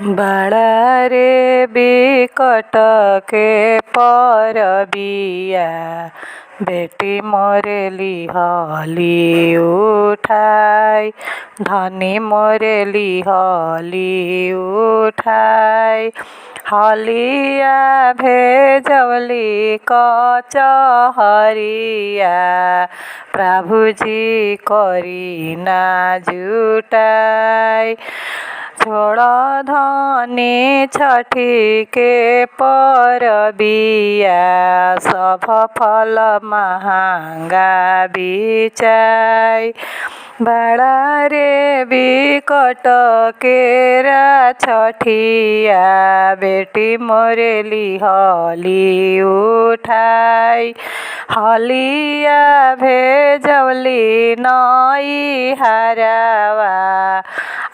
बाड़ा रे बिकट के परबिया बेटी मोरे लिहली उठाई धनी मोरे लिहली उठाई हलिया भेजवली कचहरिया प्रभुजी करी ना जुटाई छोड़ धनी छठी के परबिया सब फल महंगा बिचाई बाड़ा रे बिकट केरा छठिया बेटी मोरे लिहली उठाई हलिया भेजवली नई हरावा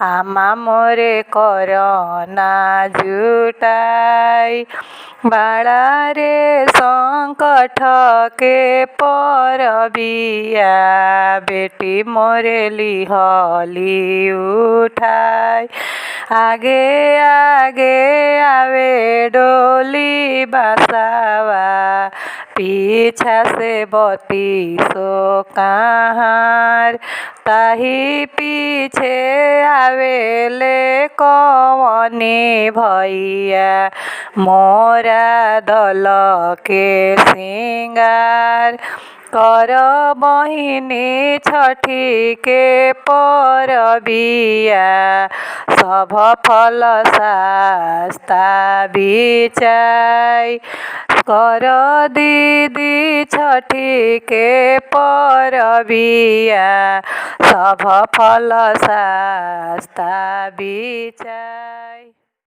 आमा मोरे करना जुटाई बाड़ा रे संकट के परबिया बेटी मोरे लिहली उठाई आगे आगे आवे डोली बसावा पीछा से बत्तीसों कहार ताही पीछे आवेले कवनी भैया मोरा दल के सिंगार कर बहिनी छठी के परबिया सब फल सस्ता बिचाई कर दीदी छठी के परबिया सब फल सस्ता बिचाई।